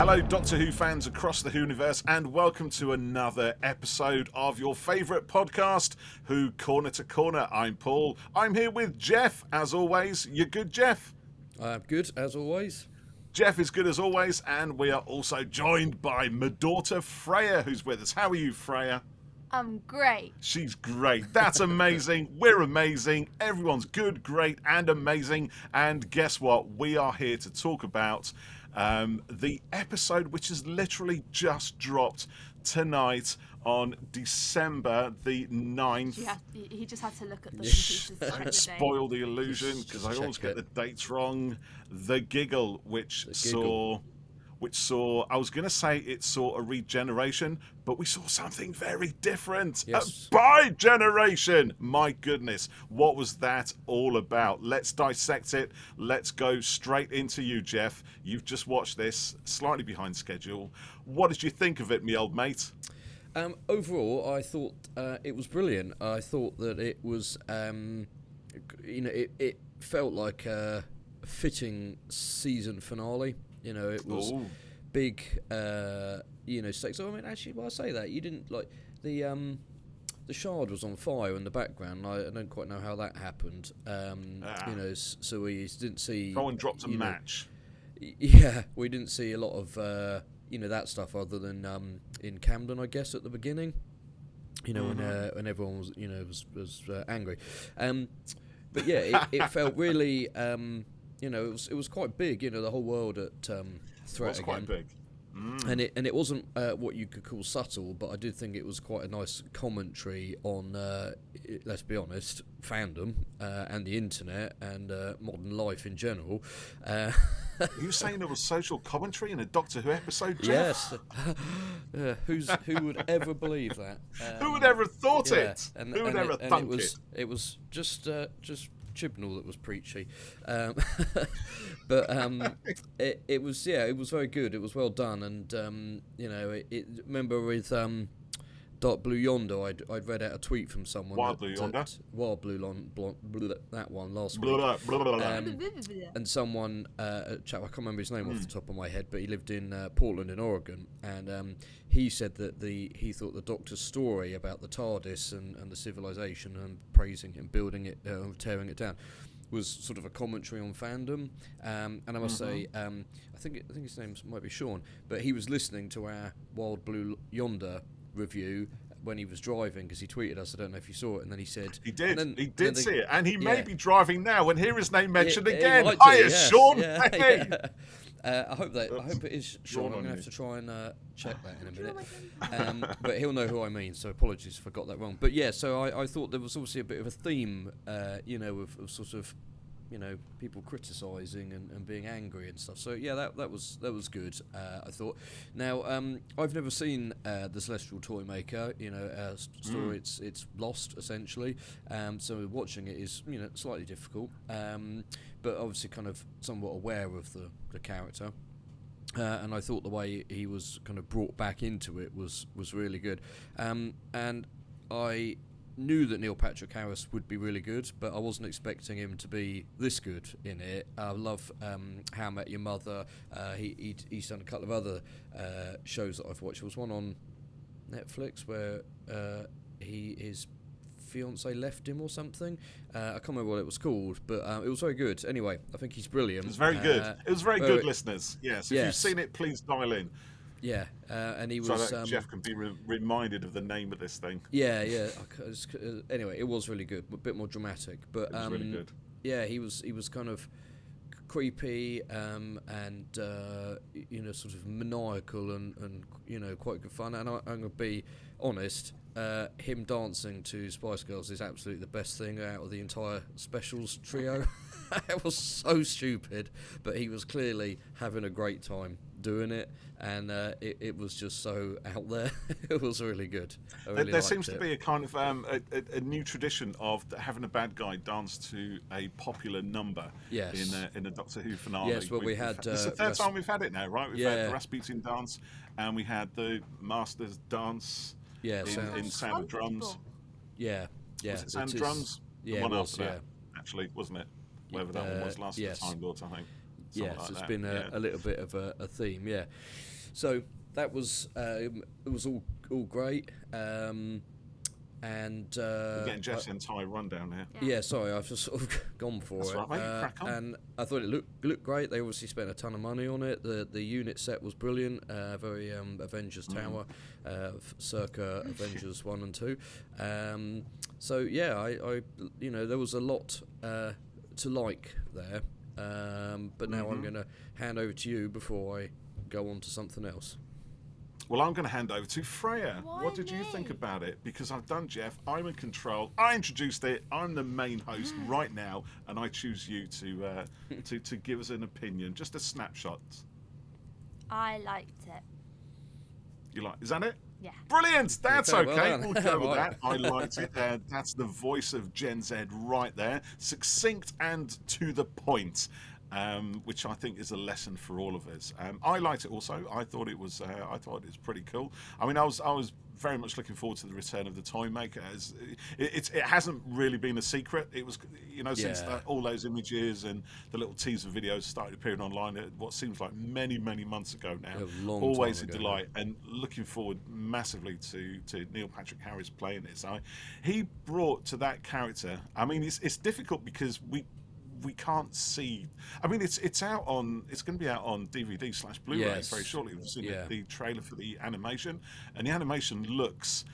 Hello, Doctor Who fans across the Whoniverse, and welcome to another episode of your favourite podcast, Who Corner to Corner. I'm Paul. I'm here with Geoff, as always. You good, Geoff? I'm good, as always. Geoff is good as always, and we are also joined by my daughter, Freya, who's with us. How are you, Freya? I'm great. She's great. That's amazing. We're amazing. Everyone's good, great, and amazing. And guess what? We are here to talk about the episode which has literally just dropped tonight on December the 9th. He just had to look at the pieces to check the date. Spoil the illusion, because I always get the dates wrong. The Giggle, which saw, I was going to say it saw a regeneration, but we saw something very different. Yes. A bi-generation! My goodness, what was that all about? Let's dissect it. Let's go straight into you, Geoff. You've just watched this, slightly behind schedule. What did you think of it, me old mate? Overall, I thought it was brilliant. I thought that it was, it felt like a fitting season finale. It was big, stakes. I mean, actually, while I say that, you didn't like the shard was on fire in the background. I don't quite know how that happened. So we didn't see. Someone dropped a match. Yeah, we didn't see a lot of that stuff other than in Camden, I guess, at the beginning. When everyone was angry. But yeah, it felt really. It was quite big. The whole world at threat It was quite big. And it wasn't what you could call subtle, but I did think it was quite a nice commentary on, let's be honest, fandom and the internet and modern life in general. Are you saying there was social commentary in a Doctor Who episode, Geoff? Yes. Who would ever believe that? Who would ever have thought it? And, Who would ever thunk it? It was just Chibnall that was preachy, but it was very good. It was well done, and remember with Dark Blue Yonder, I'd read out a tweet from someone. Wild Blue Yonder. Wild Blue that one last week. And someone, a chap, I can't remember his name off the top of my head, but he lived in Portland in Oregon, and he said that he thought the Doctor's story about the TARDIS and the civilization and praising and building it, tearing it down, was sort of a commentary on fandom. And I must say, I think his name might be Sean, but he was listening to our Wild Blue Yonder review when he was driving, because he tweeted us. I don't know if you saw it, and then he said he did. He did then see it, and he may be driving now and hear his name mentioned He again. might Hiya, do, yes. Sean. Yeah, hey. Yeah. I hope it is Sean. I'm going to have to try and check that in a minute. But he'll know who I mean, so apologies if I got that wrong. But yeah, so I thought there was obviously a bit of a theme, of sort of, people criticising and being angry and stuff. So yeah, that was good. I thought. Now I've never seen the Celestial Toymaker. Story. It's lost essentially. So watching it is slightly difficult. But obviously kind of somewhat aware of the character. And I thought the way he was kind of brought back into it was really good. And I knew that Neil Patrick Harris would be really good, but I wasn't expecting him to be this good in it. I love How I Met Your Mother. He's done a couple of other shows that I've watched. There was one on Netflix where his fiance left him or something. I can't remember what it was called, but it was very good. Anyway, I think he's brilliant. It was very good. It was very good, listeners. Yes, if you've seen it, please dial in. Yeah, and he so was. That Geoff can be reminded of the name of this thing. Yeah. Anyway, it was really good, a bit more dramatic, but it was really good. Yeah, he was kind of creepy and sort of maniacal and quite good fun. And I'm going to be honest, him dancing to Spice Girls is absolutely the best thing out of the entire specials trio. It was so stupid, but he was clearly having a great time doing it, and it was just so out there. It was really good. There seems to be a kind of a new tradition of having a bad guy dance to a popular number. Yes. in a Doctor Who finale. Yes, well, we had. It's the third time we've had it now, right? We've had the Rasputin dance, and we had the Masters dance. Yeah, in Sound of Drums. Yeah. Was it Sound of Drums? Yeah, the one it was, after that, actually, wasn't it? Whatever that one was, Last of the Time Lords, I think. Yes, it's been a little bit of a theme, yeah. So that was it was all great. And We're getting Jeff's entire rundown here. yeah, sorry, I've just sort of gone for That's it. right, mate. Crack on. And I thought it looked great. They obviously spent a ton of money on it. The unit set was brilliant, very Avengers Tower, circa Avengers 1 and 2. So yeah, I there was a lot to like there. But now I'm going to hand over to you before I go on to something else. Well, I'm going to hand over to Freya. Why What did you me? think about it? Because I've done Geoff, I'm in control, I introduced it, I'm the main host right now, and I choose you to give us an opinion, just a snapshot. I liked it. You like? Is that it? Yeah. Brilliant! That's Okay, well okay. done. We'll go with Right. that. I liked it. That's the voice of Gen Z right there, succinct and to the point. Which I think is a lesson for all of us. I liked it also. I thought it was pretty cool. I mean, I was very much looking forward to the return of the toy maker. As it hasn't really been a secret. It was, since all those images and the little teaser videos started appearing online at what seems like many months ago now. Always a delight, and looking forward massively to Neil Patrick Harris playing it. So he brought to that character. I mean, it's difficult because we can't see. I mean, it's going to be out on DVD/Blu-ray Yes. very shortly. We've seen Yeah. the trailer for the animation, and the animation looks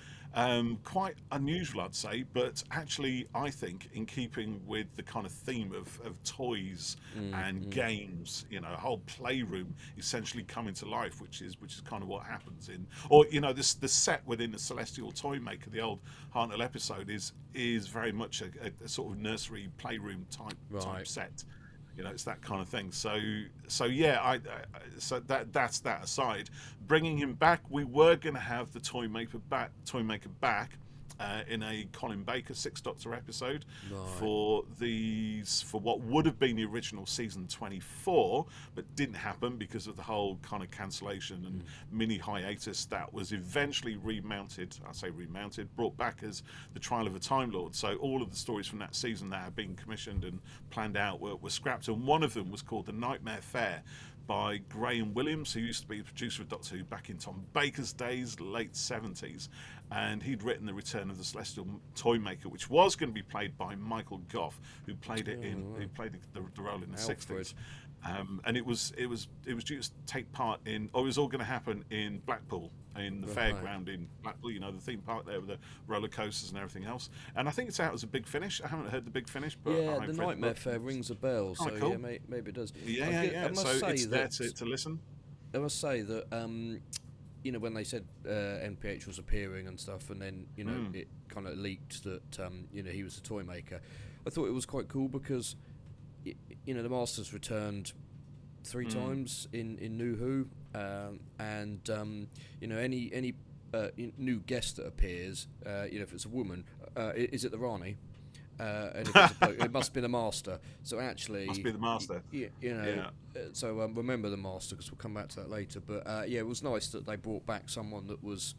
quite unusual, I'd say, but actually I think in keeping with the kind of theme of toys and games, a whole playroom essentially coming to life, which is kind of what happens the set within the Celestial Toy Maker, the old Hartnell episode is very much a sort of nursery playroom type set. It's that kind of thing. So yeah, so that's that aside. Bringing him back, we were going to have the Toy Maker back in a Colin Baker Sixth Doctor episode for what would have been the original season 24, but didn't happen because of the whole kind of cancellation and mini hiatus that was eventually brought back as the Trial of a Time Lord. So all of the stories from that season that had been commissioned and planned out were scrapped, and one of them was called The Nightmare Fair by Graham Williams, who used to be the producer of Doctor Who back in Tom Baker's days, late 70s. And he'd written The Return of the Celestial Toy Maker, which was going to be played by Michael Gough, who played the role in the 60s. And it was due to take part in, or it was all going to happen in Blackpool, in the fairground in Blackpool, the theme park there with the roller coasters and everything else. And I think it's out as a Big Finish. I haven't heard the Big Finish, but yeah, the Nightmare Fair rings a bell. So cool. yeah, maybe it does. Yeah. So it's there to listen. I must say that when they said NPH was appearing and stuff, and then it kind of leaked that he was the toy maker, I thought it was quite cool because the Masters returned 3 times in New Who, and any new guest that appears, if it's a woman, is it the Rani? And if it's a bloke, it must be the Master. So actually, must be the Master. So remember the Master, because we'll come back to that later. But it was nice that they brought back someone that was,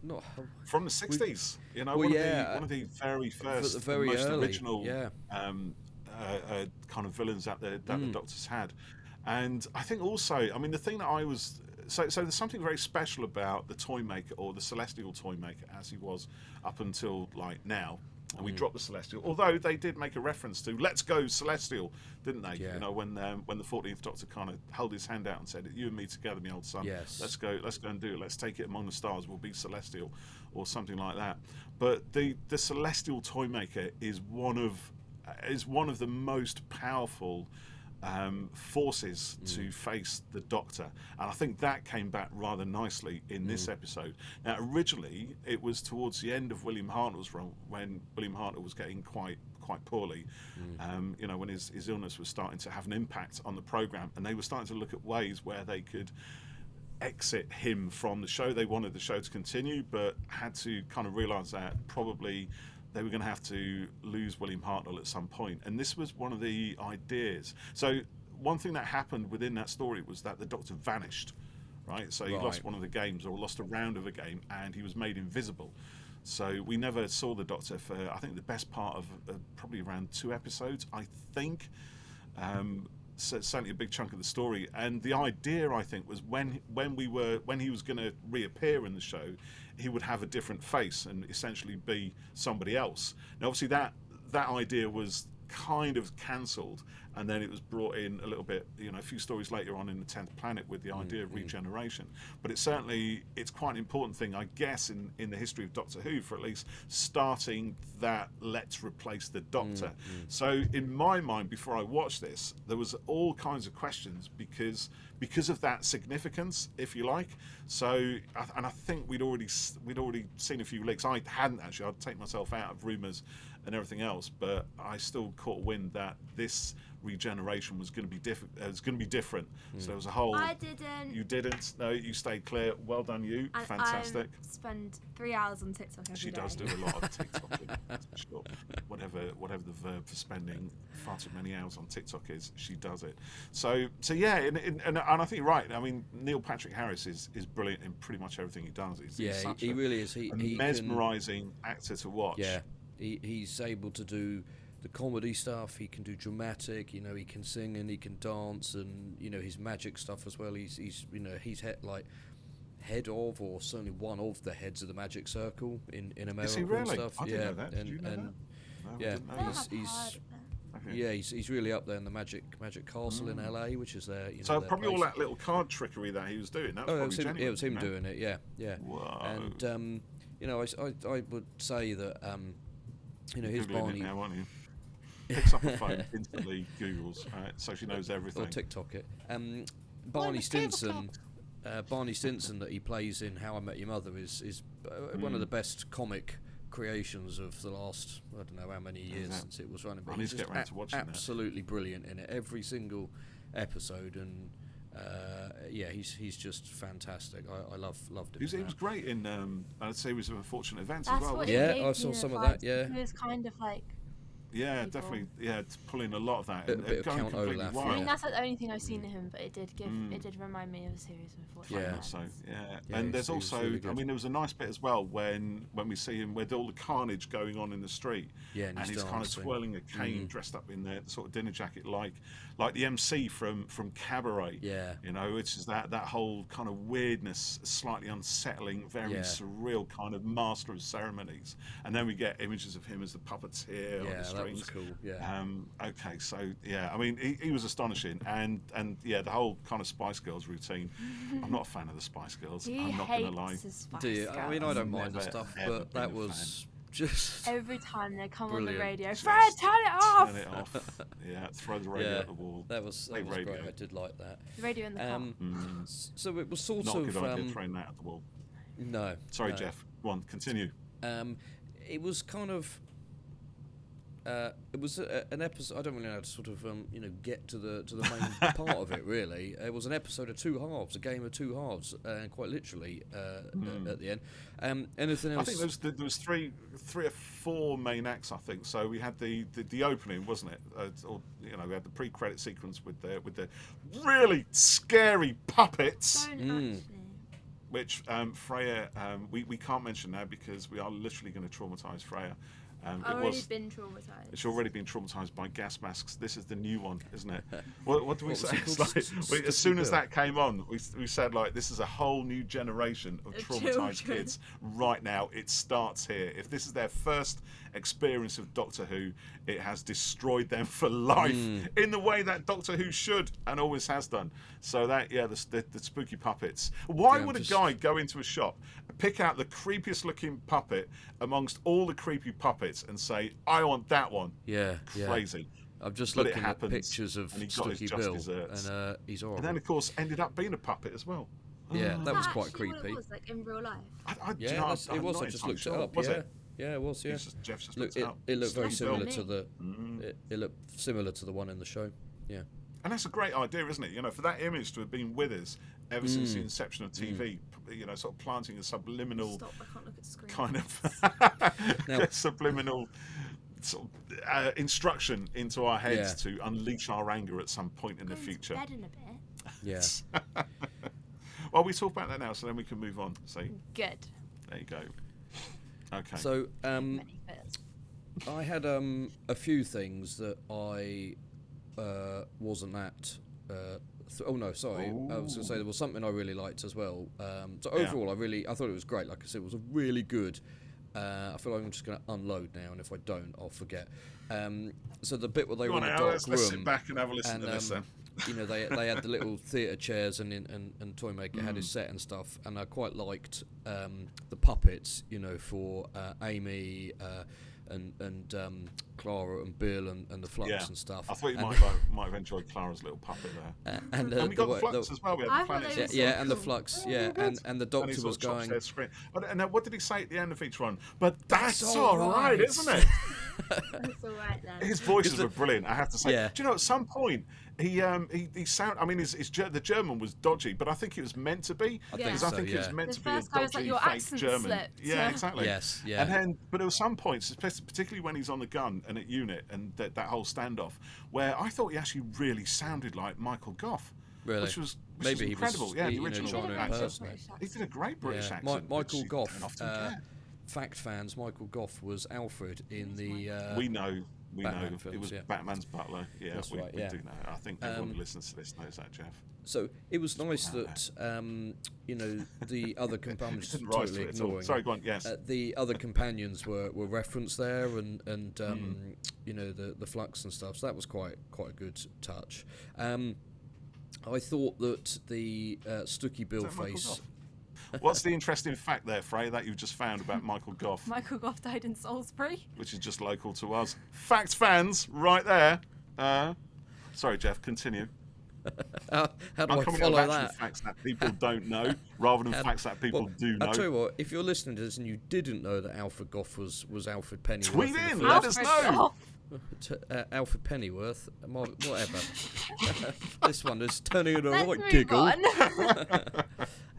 not from the 60s. One of the very first, very most early, original kind of villains that the Doctors had. And I think also, I mean, the thing that I was so there's something very special about the Toy Maker, or the Celestial Toy Maker, as he was up until like now. And we dropped the Celestial, although they did make a reference to "Let's go Celestial," didn't they? Yeah. When the 14th Doctor kind of held his hand out and said, "You and me together, my old son. Yes. Let's go and do it. Let's take it among the stars. We'll be Celestial," or something like that. But the Celestial Toy Maker is one of the most powerful forces to face the Doctor, and I think that came back rather nicely in this episode. Now, originally it was towards the end of William Hartnell's run, when William Hartnell was getting quite poorly, when his illness was starting to have an impact on the programme, and they were starting to look at ways where they could exit him from the show. They wanted the show to continue, but had to kind of realise that probably they were going to have to lose William Hartnell at some point. And this was one of the ideas. So one thing that happened within that story was that the Doctor vanished, right? So he lost one of the games, or lost a round of a game, and he was made invisible. So we never saw the Doctor for, I think, the best part of probably around 2 episodes, I think. certainly a big chunk of the story. And the idea, I think, was when he was going to reappear in the show, he would have a different face and essentially be somebody else. Now, obviously, that idea was kind of cancelled, and then it was brought in a little bit, a few stories later on in the 10th Planet with the idea of regeneration. But it's quite an important thing, I guess, in the history of Doctor Who, for at least starting that let's replace the Doctor. So in my mind, before I watched this, there was all kinds of questions because of that significance, if you like. So, and I think we'd already seen a few leaks. I hadn't actually. I'd take myself out of rumours and everything else, but I still caught wind that this regeneration was going to be different. It was going to be different. So there was a whole. I didn't. You didn't. No, you stayed clear. Well done, you. And fantastic. I spend 3 hours on TikTok every day. She does do a lot of TikToking. That's for sure. Whatever the verb for spending far too many hours on TikTok is, she does it. So yeah, and I think you're right. I mean, Neil Patrick Harris is brilliant in pretty much everything he does. He's such he really is. He mesmerising actor to watch. Yeah, he's able to do the comedy stuff. He can do dramatic. He can sing and he can dance, and his magic stuff as well. He's head of, or certainly one of the heads of the Magic Circle in America. Is he really? And stuff. I didn't know that. Did you know that? No, yeah, Okay. yeah, he's really up there in the Magic Castle in LA, which is there. So probably all that little card trickery that he was doing. That was probably genuine. It was him doing it. Yeah, yeah. Whoa. And I would say that his Googling Barney. it now, aren't you? Picks up a phone, instantly Googles, so she knows everything. Or TikTok it. Barney Stinson. Barney Stinson that he plays in How I Met Your Mother is one of the best comic creations of the last, I don't know how many years since it was running, but he's just absolutely brilliant in it, every single episode, and he's just fantastic. I loved him. He was great in I'd say he was in Unfortunate Events That's as well. What I saw some of that. Yeah, he was kind of like. Yeah, people. Definitely. Yeah, it's pulling a lot of that. A bit of going Count completely Olaf. wild. I mean, that's like the only thing I've seen of him, but it did remind me of a series of Unfortunate Events. So and there's also, really I mean, there was a nice bit as well when we see him with all the carnage going on in the street, and he's kind of twirling a cane, dressed up in the sort of dinner jacket, like the MC from Cabaret. Yeah, which is that whole kind of weirdness, slightly unsettling, very surreal kind of master of ceremonies. And then we get images of him as the puppeteer on the strings. That was cool. Yeah. Okay, so I mean, he was astonishing, and the whole kind of Spice Girls routine. I'm not a fan of the Spice Girls. I'm not gonna lie. Do you? I mean, I don't mind the stuff, but that was just every time they come on the radio. Just Fred, turn it off. Turn it off. Yeah, throw the radio at the wall. That was great. I did like that. The radio in the car. So it was sort not of a good idea throwing that at the wall. No. Sorry, Geoff. Go on, continue. It was kind of. It was an episode. I don't really know how to sort of get to the main part of it. Really, it was an episode of two halves, a game of two halves, quite literally at the end. Anything else? I think there was three or four main acts. I think so. We had the opening, wasn't it? We had the pre-credit sequence with the really scary puppets. Which Freya, we can't mention now because we are literally going to traumatise Freya. Been traumatised. It's already been traumatised by gas masks. This is the new one, isn't it? What do we say? As soon as that came on, we said this is a whole new generation of traumatised kids. Right now, it starts here. If this is their first experience of Doctor Who, it has destroyed them for life in the way that Doctor Who should and always has done. So that the spooky puppets. Why would a guy go into a shop, pick out the creepiest looking puppet amongst all the creepy puppets and say, I want that one? Yeah, crazy. I'm just looking at pictures of Stucky Bill, and he's horrible. And then, of course, ended up being a puppet as well. Yeah, that was quite creepy. What it was like in real life. It was. I just looked it up. Was it? Yeah, it was. Yeah. Geoff just looked it up. It looked very similar to the. It looked similar to the one in the show. Yeah. And that's a great idea, isn't it? For that image to have been with us ever since the inception of TV, sort of planting a subliminal I can't look at the screen. kind of subliminal sort of instruction into our heads to unleash our anger at some point in the future. Bed in a bit. Yeah. Well, we talk about that now, so then we can move on. See. Good. There you go. Okay. So I had a few things that I wasn't that. Oh no, sorry. Ooh. I was going to say there was something I really liked as well. So overall, I thought it was great. Like I said, it was a really good. I feel like I'm just going to unload now, and if I don't, I'll forget. So the bit where they were in the dark room, let's sit back and have a listen to this then. You know, they had the little theatre chairs, and Toymaker had his set and stuff, and I quite liked the puppets. You know, for Amy and Clara and Bill and the Flux and stuff. I thought you might have enjoyed Clara's little puppet there. And we got the Flux as well. We had the planets. And the Flux. Yeah, and the Doctor was going. And what did he say at the end of each one? But that's all right, isn't it? That's all right then. His voices were brilliant, I have to say. Yeah. Do you know, at some point he sound. I mean, the German was dodgy, but I think it was meant to be. I think it was meant to be a first guy was like, dodgy your fake accent German. slipped. Yeah, exactly. Yes, yeah. And then, but there were some points, particularly when he's on the gun and at unit and that whole standoff, where I thought he actually really sounded like Michael Goff. Really? Which was Maybe incredible. He was, yeah, the original trying to accent. impersonate. He did a great British Yeah. accent. Michael which Goff. you don't often get. Fact fans, Michael Goff was Alfred in the. We know. Batman films, it was yeah. Batman's butler. Yeah, That's we right, do yeah. know. I think everyone who listens to this knows that, Geoff. So it was nice that you know, the other companions Didn't rise totally to it at all. ignoring. Sorry, go on. Yes. The other companions were referenced there, and you know, the Flux and stuff. So that was quite a good touch. I thought that the Stucky Bill Is that Michael face. Goff? What's the interesting fact there, Freya, that you've just found about Michael Goff, Michael Goff died in Salisbury. which is just local to us? Fact fans, right there. Sorry, Geoff, continue. How do I'm I coming follow up with that? facts that people don't know, rather than facts that people do know. I'll tell you what, if you're listening to this and you didn't know that Alfred Goff was Alfred Pennyworth, Tweet in, let us know. Alfred Pennyworth, whatever. This one is turning into a Let's right move giggle.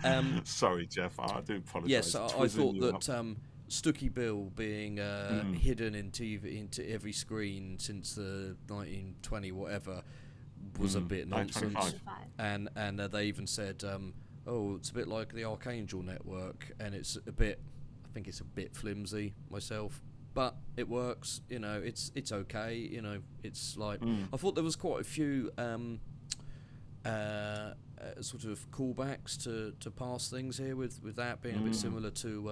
on. Sorry, Geoff, I do apologise. Yes, I Twizzling thought you that up. Stucky Bill being hidden in TV into every screen since the 1920 whatever was a bit nonsense. 1925. And they even said, oh, it's a bit like the Archangel Network, and it's a bit, I think it's a bit flimsy myself. But it works, you know. It's okay, you know. It's like I thought there was quite a few sort of callbacks to past things here, with that being a bit similar to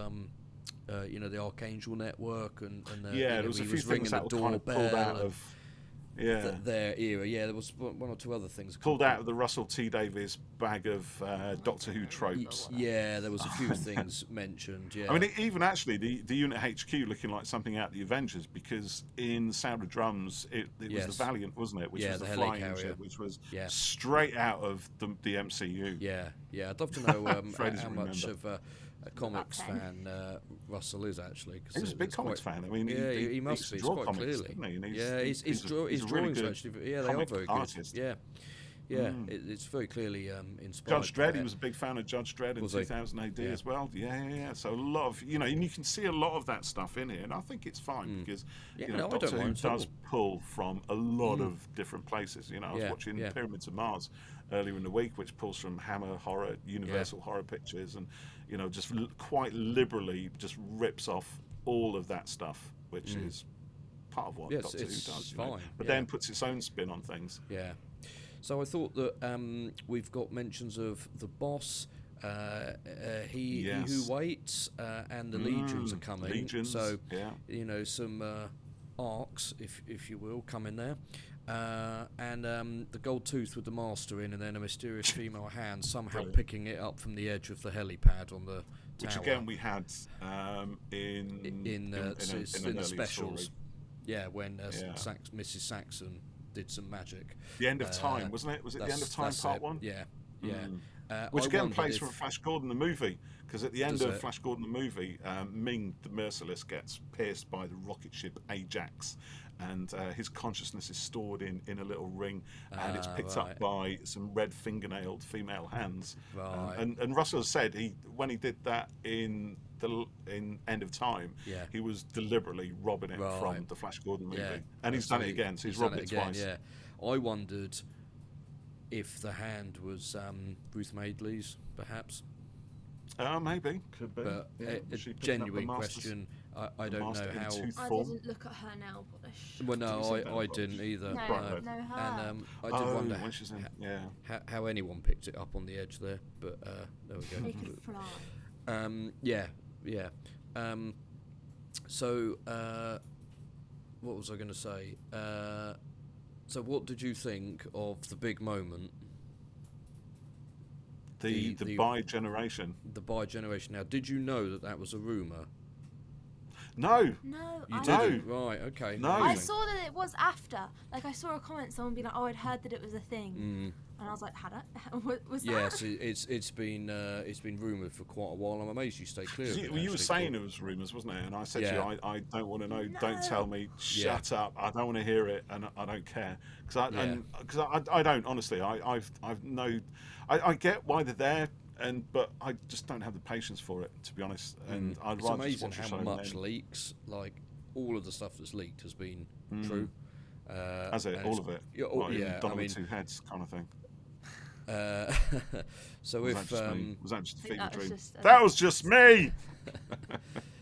you know, the Archangel Network and you know, there was a he few was ringing things the that were kind of pulled doorbell out of their era. Yeah, there was one or two other things pulled out of the Russell T Davies bag of Doctor Who tropes. Yeah, there was a few things mentioned. Yeah, I mean, even actually the Unit HQ looking like something out of the Avengers, because in Sound of Drums it was the Valiant, wasn't it? Which was the flying ship, which was straight out of the MCU. Yeah. I'd love to know how much of a comics fan Russell is actually. He was a big comics fan. I mean, he must be. It's quite comics, clearly. His drawings really actually. Yeah, they are very artist. good. Yeah, it's very clearly inspired. Judge Dredd, he was a big fan of Judge Dredd in 2000 AD as well. Yeah. So a lot of, you know, and you can see a lot of that stuff in here, and I think it's fine because Doctor Who does pull from a lot of different places. You know, I was watching Pyramids of Mars earlier in the week, which pulls from Hammer Horror, Universal Horror Pictures, and you know, just quite liberally just rips off all of that stuff, which is part of what Doctor Who does. Fine, but then puts its own spin on things. Yeah. So I thought that we've got mentions of the boss, he who waits, and the legions are coming. Legions, so you know, some arcs, if you will, come in there. And the gold tooth with the master in, and then a mysterious female hand somehow picking it up from the edge of the helipad on the tower. Which again we had in the specials. Story. Yeah, when Mrs. Saxon did some magic. The End of Time, wasn't it? Was it The End of Time Part 1? Yeah. Which again plays from Flash Gordon the movie, because at the end of Flash Gordon the movie, Ming the Merciless gets pierced by the rocket ship Ajax, and his consciousness is stored in a little ring, and it's picked up by some red fingernailed female hands. Right. And Russell said when he did that in End of Time, he was deliberately robbing it from the Flash Gordon movie, and he's done it again. So he's robbed it twice. Yeah, I wondered if the hand was Ruth Madeley's, perhaps. Maybe, could be. But a genuine question: I don't know how. I didn't look at her nail polish. Well, no, I didn't either. No, her. And I did wonder when she's in, how anyone picked it up on the edge there, but there we go. It could fly. Yeah. So, what was I going to say? So, what did you think of the big moment? The bi-generation. The bi-generation. Now, did you know that was a rumour? No. No, You I didn't? Right, okay. No. I saw that it was after. Like, I saw a comment, someone being like, "Oh, I'd heard that it was a thing," and I was like, "Had I? Was that?" Yes, it's been rumoured for quite a while. I'm amazed you stay clear of it. You were saying it was rumours, wasn't it? And I said to you, I don't want to know. No. Don't tell me. Shut up. I don't want to hear it, and I don't care because I don't honestly. I get why they're there. But I just don't have the patience for it, to be honest. And I'd it's rather just amazing watch how the show much leaks, like all of the stuff that's leaked has been true. Has it? All of it? Yeah, Done with two heads kind of thing. So was if was that just a fever dream? That was just me.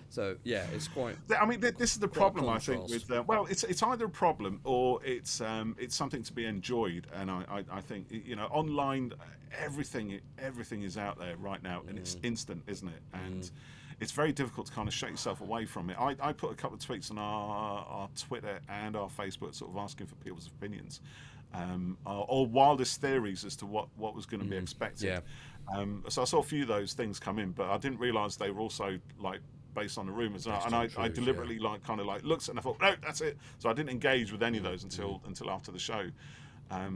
So yeah, it's quite. I mean, this is the problem. I think contrast. with it's either a problem or it's something to be enjoyed. And I think online everything is out there right now, and it's instant, isn't it? And it's very difficult to kind of shut yourself away from it. I put a couple of tweets on our Twitter and our Facebook, sort of asking for people's opinions. Or wildest theories as to what was going to be expected. Yeah. So I saw a few of those things come in, but I didn't realise they were also like based on the rumours. And I deliberately looked and I thought, no, that's it. So I didn't engage with any of those until after the show.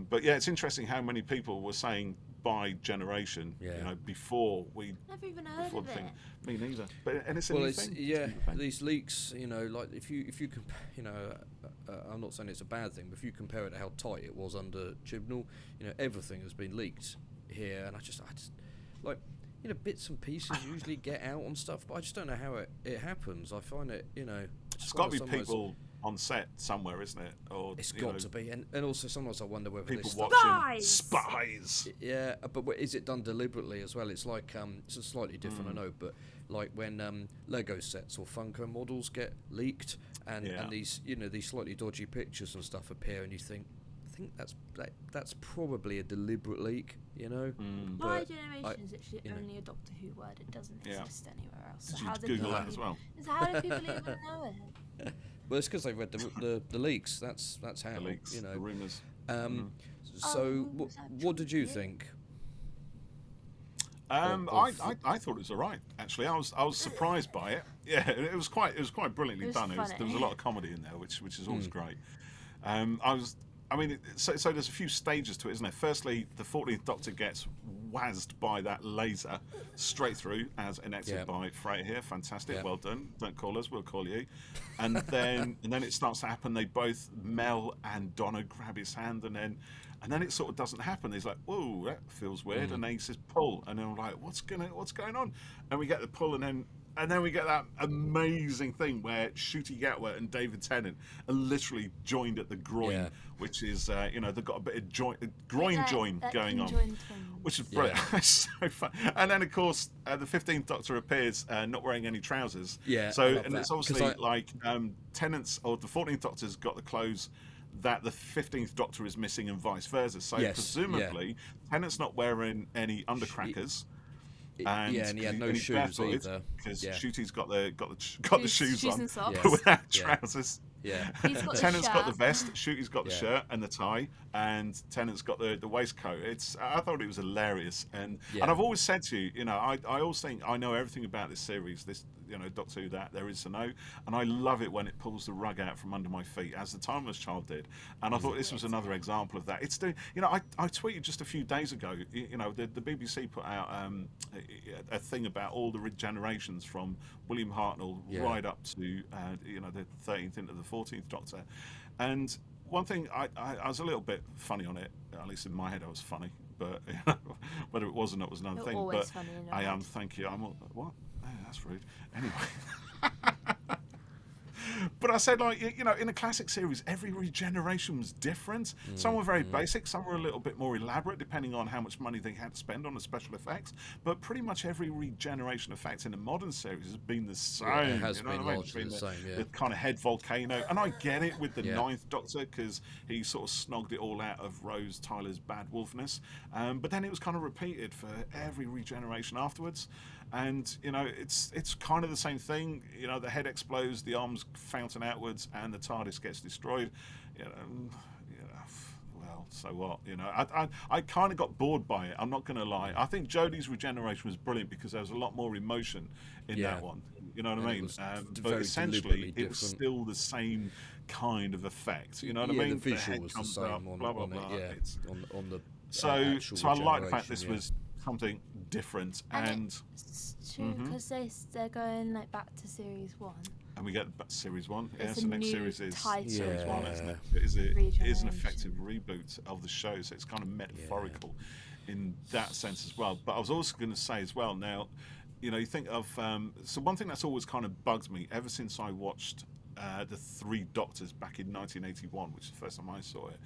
But yeah, it's interesting how many people were saying by generation, before we never even heard of it. Me neither. But and it's a new thing. Yeah, these leaks, like if you I'm not saying it's a bad thing, but if you compare it to how tight it was under Chibnall, everything has been leaked here, and I just like bits and pieces usually get out on stuff, but I just don't know how it happens. I find it, it's got to be people on set somewhere, isn't it? Or it's got to be, and also sometimes I wonder whether people this watching spies. Yeah, but is it done deliberately as well? It's like it's slightly different, I know, but like when Lego sets or Funko models get leaked, and these these slightly dodgy pictures and stuff appear, and you think that's probably a deliberate leak, My generation is actually only a Doctor Who word. It doesn't exist anywhere else. So how did Google that as well? So how do people even know it? Well, it's because they read the leaks. That's how the leaks, the rumours. So what did you think? I thought it was all right. Actually, I was surprised by it. Yeah, it was quite brilliantly done. There was a lot of comedy in there, which is always great. So there's a few stages to it, isn't there? Firstly, the 14th Doctor gets wazzed by that laser straight through, as enacted by Freya here. Fantastic, well done. Don't call us, we'll call you. And then it starts to happen. They both, Mel and Donna, grab his hand, and then it sort of doesn't happen. He's like, "Whoa, that feels weird," and then he says, "Pull," and then I'm like, "What's going on?" And we get the pull, and then we get that amazing thing where Ncuti Gatwa and David Tennant are literally joined at the groin, which is, they've got a bit of groin join going on, which is brilliant. It's so fun. And then, of course, the 15th Doctor appears not wearing any trousers. Yeah. So, and it's obviously Tennant's, or the 14th Doctor's got the clothes that the 15th Doctor is missing and vice versa. So presumably, Tennant's not wearing any undercrackers. And he had no shoes either because Ncuti's got the shoes on, but without trousers. Yeah, Tennant's got the vest, Ncuti's got the shirt and the tie, and Tennant's got the waistcoat. I thought it was hilarious, and I've always said to you, I always think I know everything about this series, this Doctor Who that there is to know, and I love it when it pulls the rug out from under my feet, as the Timeless Child did, and I thought this was another example of that. It's I tweeted just a few days ago, the BBC put out a thing about all the regenerations from William Hartnell right up to the 13th into the 14th Doctor, and one thing I was a little bit funny on it, at least in my head I was funny, but whether it was or not was another thing. But I am, thank you. I'm what? Oh, that's rude. Anyway, But I said, like, in the classic series, every regeneration was different. Some were very basic, some were a little bit more elaborate, depending on how much money they had to spend on the special effects. But pretty much every regeneration effect in the modern series has been the same. Yeah, it has been what I mean? largely the same, yeah. The kind of head volcano. And I get it with the Ninth Doctor, because he sort of snogged it all out of Rose Tyler's bad wolfness. But then it was kind of repeated for every regeneration afterwards. And it's kind of the same thing. The head explodes, the arms fountain outwards, and the TARDIS gets destroyed. Well, so what? I kind of got bored by it. I'm not going to lie. I think Jodie's regeneration was brilliant because there was a lot more emotion in that one. You know what I mean? But essentially, it was still the same kind of effect. You know what I mean? The visual was the same up, on, blah, blah, on blah. it. Yeah, on the so I like the fact this was something different, and it's true because they're going like back to series 1. And we get series 1. It's Yeah, so next series is series 1, isn't it? It is an effective reboot of the show, so it's kind of metaphorical in that sense as well. But I was also going to say as well, now, you think of so one thing that's always kind of bugged me ever since I watched the 3 Doctors back in 1981, which is the first time I saw it,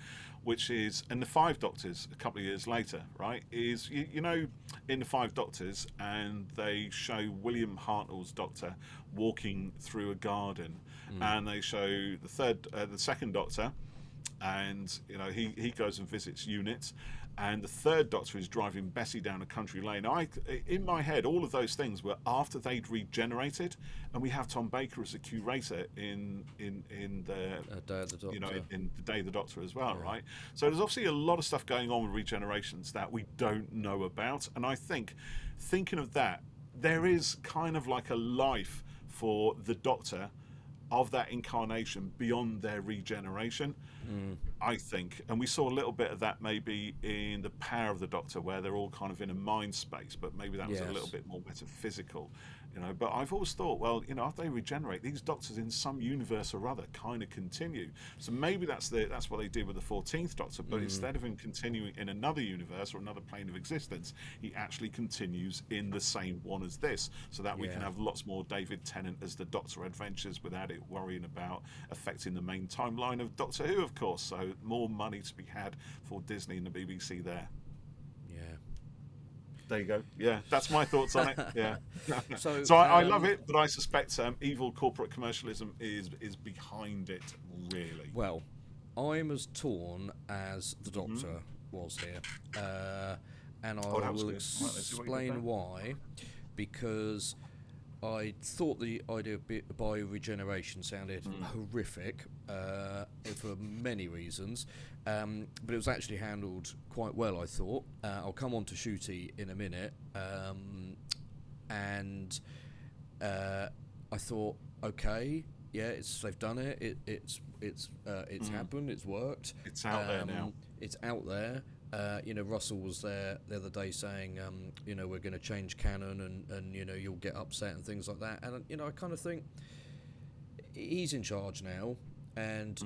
which is, and the 5 Doctors a couple of years later, right, is, in the 5 Doctors, and they show William Hartnell's Doctor walking through a garden, and they show the second Doctor, and he goes and visits units, and the 3rd Doctor is driving Bessie down a country lane. In my head, all of those things were after they'd regenerated, and we have Tom Baker as a curator in the Day of the Doctor. In the Day of the Doctor as well, right? So there's obviously a lot of stuff going on with regenerations that we don't know about, and I think, thinking of that, there is kind of like a life for the Doctor of that incarnation beyond their regeneration, I think. And we saw a little bit of that maybe in The Power of the Doctor, where they're all kind of in a mind space, but maybe that was a little bit more metaphysical. But I've always thought, well, after they regenerate, these Doctors in some universe or other kind of continue. So maybe that's what they did with the 14th Doctor, but instead of him continuing in another universe or another plane of existence, he actually continues in the same one as this, so that we can have lots more David Tennant as the Doctor adventures without it worrying about affecting the main timeline of Doctor Who, of course. So more money to be had for Disney and the BBC there. There you go. Yeah, that's my thoughts on it. Yeah. So I love it, but I suspect evil corporate commercialism is behind it, really. Well, I'm as torn as the Doctor was here, and I will explain why. Because I thought the idea of bioregeneration sounded horrific for many reasons, but it was actually handled quite well, I thought. I'll come on to Ncuti in a minute, and I thought, okay, yeah, they've done it. It's happened. It's worked. It's out there now. It's out there. Russell was there the other day saying, we're going to change canon and you'll get upset and things like that. And, I kind of think he's in charge now. And,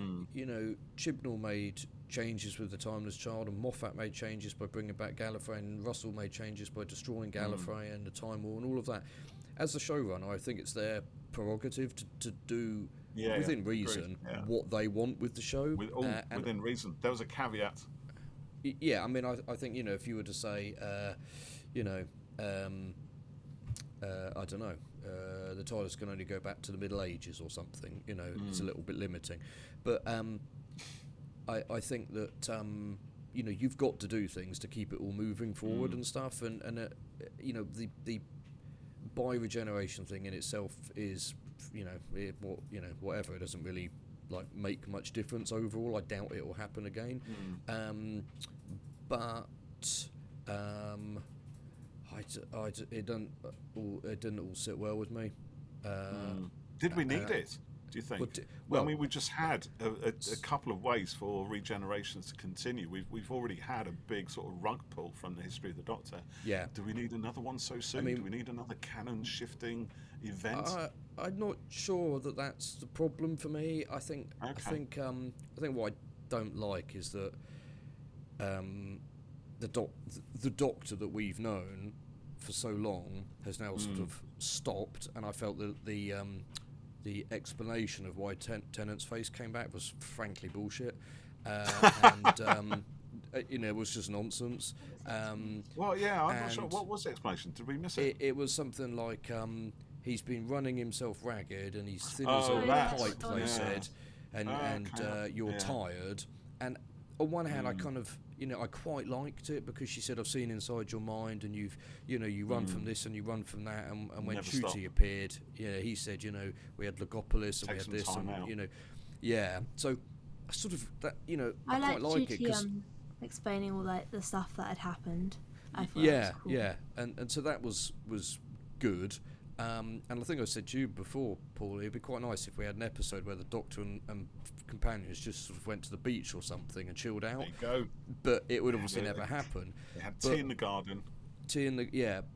Chibnall made changes with The Timeless Child, and Moffat made changes by bringing back Gallifrey, and Russell made changes by destroying Gallifrey and the Time War and all of that. As the showrunner, I think it's their prerogative to do, within reason, what they want with the show. Within reason. There was a caveat. Yeah, I mean, I think, if you were to say, I don't know, the TARDIS can only go back to the Middle Ages or something, it's a little bit limiting. But I think that, you've got to do things to keep it all moving forward and stuff. And the bioregeneration thing in itself is, whatever. It doesn't really make much difference overall. I doubt it will happen again. But it didn't all sit well with me. Did we need it, do you think? I mean, we just had a couple of ways for regenerations to continue. We've already had a big sort of rug pull from the history of the Doctor. Yeah. Do we need another one so soon? Do we need another canon shifting event? I'm not sure that that's the problem for me. I think what I don't like is that the Doctor that we've known for so long has now sort of stopped, and I felt that the the explanation of why Tennant's face came back was frankly bullshit, and it was just nonsense. Well, yeah, I'm not sure. What was the explanation? Did we miss it? It was something like he's been running himself ragged and he's thin as a pipe, they said, and you're tired. And on one hand, I kind of, I quite liked it because she said, I've seen inside your mind, and you run from this and you run from that. And when Ncuti appeared, he said, we had Legopolis and we had this, and So I sort of that, I quite like it because explaining all the stuff that had happened. I thought that was cool. And so that was good. And I think I said to you before, Paul, it'd be quite nice if we had an episode where the Doctor and companions just sort of went to the beach or something and chilled out. There you go. But it would obviously never happen. They had tea in the garden.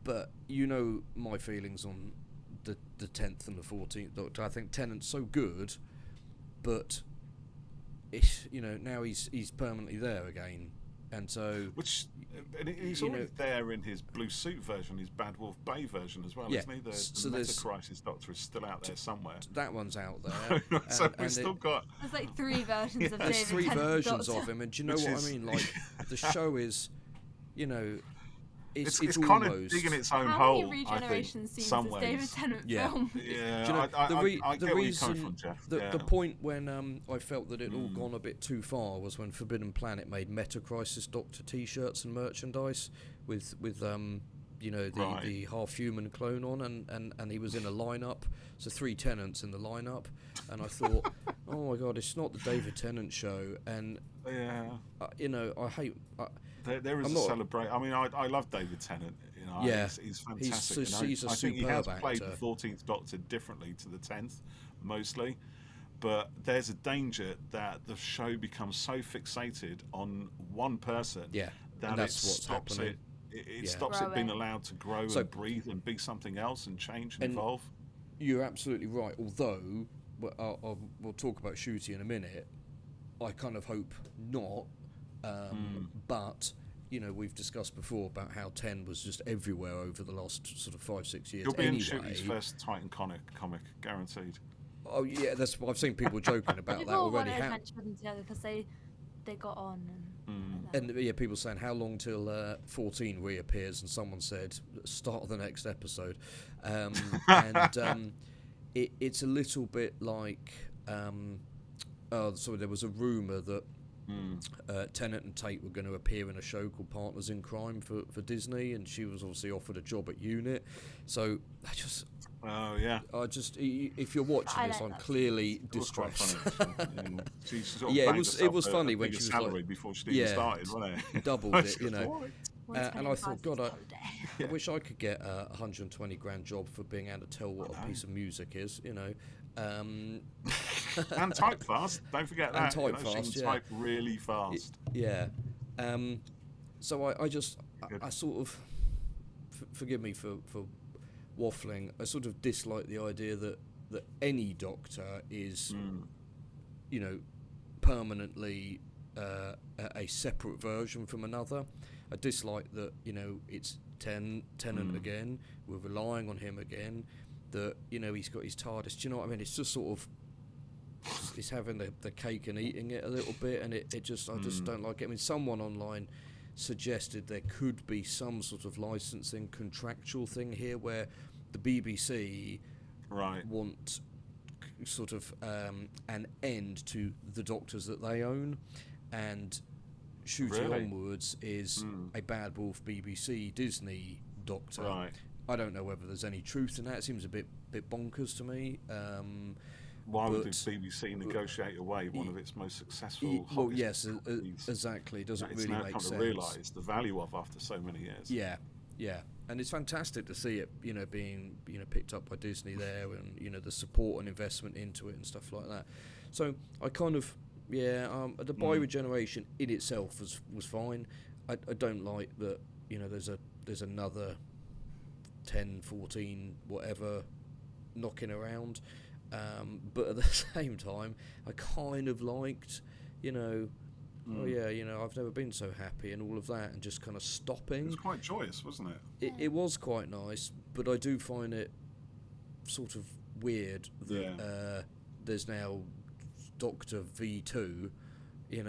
But my feelings on the 10th and the 14th Doctor. I think Tennant's so good, but now he's permanently there again. And so, he's already there in his blue suit version, his Bad Wolf Bay version as well, isn't he? The Meta Crisis Doctor is still out there somewhere. That one's out there. So we've still got. There's like 3 versions of David There's 3 Tennant versions Doctor. of him, and do you know what I mean? Like the show is, it's kind almost of digging its own How hole. many I think, regeneration scenes some does ways. David Tennant Yeah. film? Yeah, Do you know, I get where you're coming from, Geoff. The point when I felt that it all gone a bit too far was when Forbidden Planet made Meta Crisis Doctor T-shirts and merchandise with the half-human clone on, and he was in a lineup, so 3 Tennants in the lineup, and I thought, oh my God, it's not the David Tennant show, and I hate. There is a celebration. I mean, I love David Tennant. He's fantastic. He's a I think he has played actor. the 14th Doctor differently to the 10th, mostly. But there's a danger that the show becomes so fixated on one person that it stops it. It stops it being allowed to grow and breathe and be something else and change and evolve. You're absolutely right. Although we'll talk about Ncuti in a minute. I kind of hope not. But we've discussed before about how 10 was just everywhere over the last sort of 5-6 years. He'll be in Ncuti's first Titan comic, guaranteed. Oh yeah, that's. I've seen people joking about that already. People wanted to put them together because they got on and people saying how long till 14 reappears, and someone said start of the next episode, it's a little bit like. There was a rumour that Tennant and Tate were going to appear in a show called Partners in Crime for Disney, and she was obviously offered a job at Unit. So if you're watching this, I'm clearly distressed. It was funny when she was salary before she even started, wasn't it? Doubled it, and I thought, God, I wish I could get a 120 grand job for being able to tell what a piece of music is, and type fast. Don't forget that. And type fast. She can type really fast. So I sort of forgive me for waffling. I sort of dislike the idea that any Doctor is, permanently a separate version from another. I dislike that it's Tennant again. We're relying on him again. That he's got his TARDIS. Do you know what I mean? It's just sort of he's having the cake and eating it a little bit, and it just I just don't like it. I mean, someone online suggested there could be some sort of licensing contractual thing here where the BBC want sort of an end to the Doctors that they own, and Ncuti onwards is a Bad Wolf BBC Disney Doctor. Right. I don't know whether there's any truth in that. It seems a bit bonkers to me. Why would the BBC negotiate away one of its most successful? Well, yes, exactly. It doesn't really make sense. It's now come to realise the value of after so many years. Yeah, and it's fantastic to see it, being picked up by Disney there, and the support and investment into it and stuff like that. So I kind of the bi-regeneration in itself was fine. I don't like that. There's another 10, 14, whatever, knocking around. But at the same time, I kind of liked, I've never been so happy and all of that, and just kind of stopping. It was quite joyous, wasn't it? It was quite nice, but I do find it sort of weird that there's now Doctor V2, in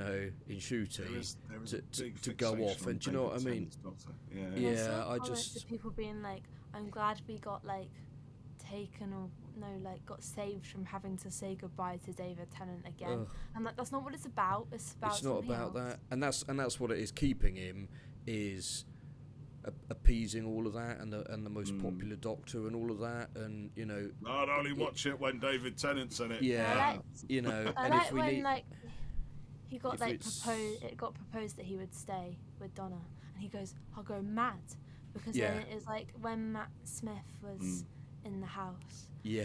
Ncuti to go off, and do you know what I mean? Yeah, I just people being like, I'm glad we got taken or got saved from having to say goodbye to David Tennant again. And that's not what it's about. It's not about else. That, and that's what it is. Keeping him is appeasing all of that, and the most popular Doctor and all of that, and I'd only watch it when David Tennant's in it. Yeah, I and if we when need, he got proposed. It got proposed that he would stay with Donna, and he goes, "I'll go mad," because then it is when Matt Smith was in the house. He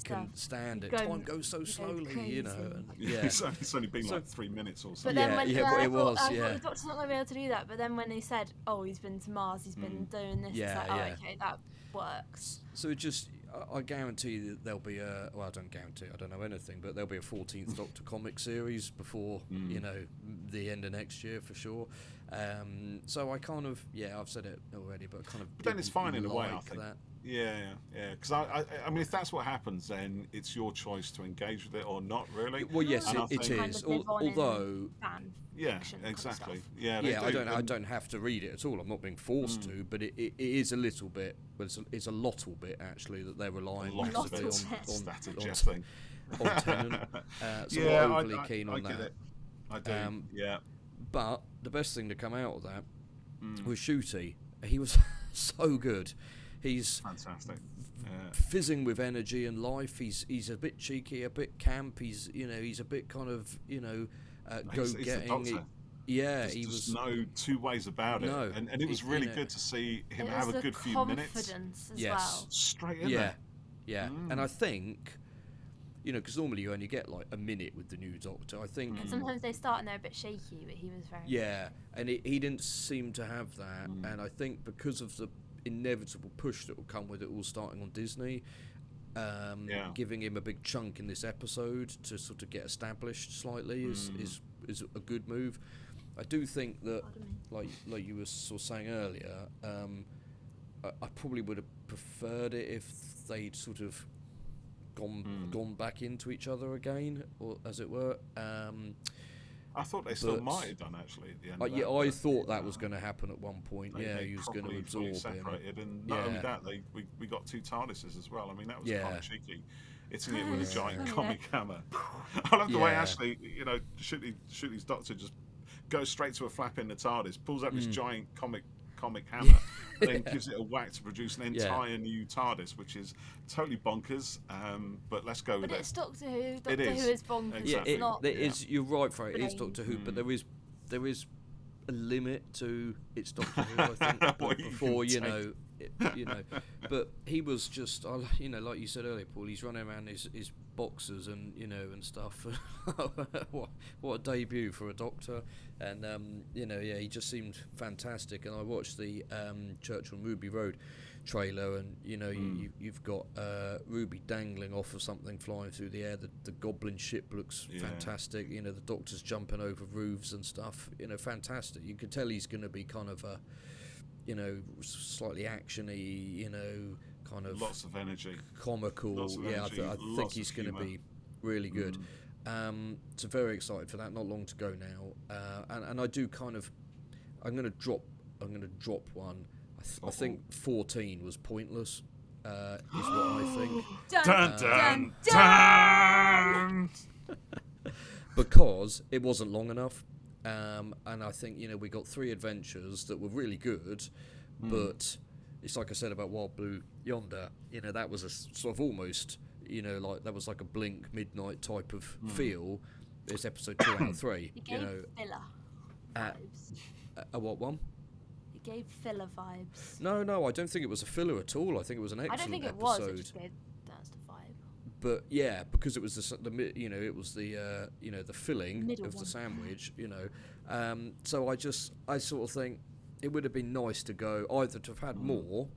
couldn't stand it. Time goes so slowly, And, it's only been 3 minutes or something. But then it was. The Doctor's not going to be able to do that. But then when they said, "Oh, he's been to Mars, he's been doing this," it's like, okay, that works. So it just, I guarantee that there'll be I don't guarantee, I don't know anything, but there'll be a 14th Doctor comic series before the end of next year for sure. So I kind of, I've said it already, but kind of. But then it's fine in a way, I think. That. Yeah. Because I mean, if that's what happens, then it's your choice to engage with it or not, really. Well, yes, it is. Although, exactly. I don't have to read it at all. I'm not being forced to, but it is a little bit. Well, it's a little bit actually that they're relying on Tennant. So I'm not overly keen on that. I do. But the best thing to come out of that was Ncuti. He was so good. He's fantastic, fizzing with energy and life. He's a bit cheeky, a bit camp. He's a bit kind of go-getting. He was no two ways about it. No, and it was really good to see him have a good few minutes. Confidence as well. Straight in there. Yeah. And I think, because normally you only get a minute with the new Doctor. I think sometimes they start and they're a bit shaky, but he was very. Yeah, and he didn't seem to have that. And I think because of the inevitable push that will come with it all starting on Disney, giving him a big chunk in this episode to sort of get established slightly is a good move. I do think that, like you were sort of saying earlier, I probably would have preferred it if they'd sort of gone back into each other again, or as it were. I thought they still might have done actually at the end. I thought that was going to happen at one point. He was going to absorb separated, and not only that, we got 2 TARDISes as well. I mean, that was kind of cheeky, hitting it with a giant comic hammer. I love the way Ashley, Ncuti's Doctor just goes straight to a flap in the TARDIS, pulls up this giant comic hammer, and then gives it a whack to produce an entire new TARDIS, which is totally bonkers. But let's go with it. But it's Doctor Who. Doctor Who is bonkers. Exactly. You're right, Freya. It is Doctor Who, but there is a limit to its Doctor Who. I think before but he was just like you said earlier, Paul. He's running around his boxers and and stuff. what a debut for a Doctor, and he just seemed fantastic. And I watched the Churchill and Ruby Road trailer, and you've got Ruby dangling off of something flying through the air. The Goblin ship looks fantastic. The Doctor's jumping over roofs and stuff. Fantastic. You can tell he's going to be kind of a slightly actiony, kind of lots of energy, comical. I think he's going to be really good. So very excited for that. Not long to go now, and I do kind of. I'm going to drop one. I think 14 was pointless. Is what I think. Dun, dun, dun. Because it wasn't long enough. And I think we got 3 adventures that were really good, but it's like I said about Wild Blue Yonder. That was a sort of almost that was like a Blink Midnight type of feel. It's episode 2 out of 3. It gave filler vibes. A what one? It gave filler vibes. No, I don't think it was a filler at all. I think it was an excellent episode. I don't think it was. It just gave that's the vibe. But because it was it was the filling Middle of one. the sandwich, so I sort of think it would have been nice to go either to have had more,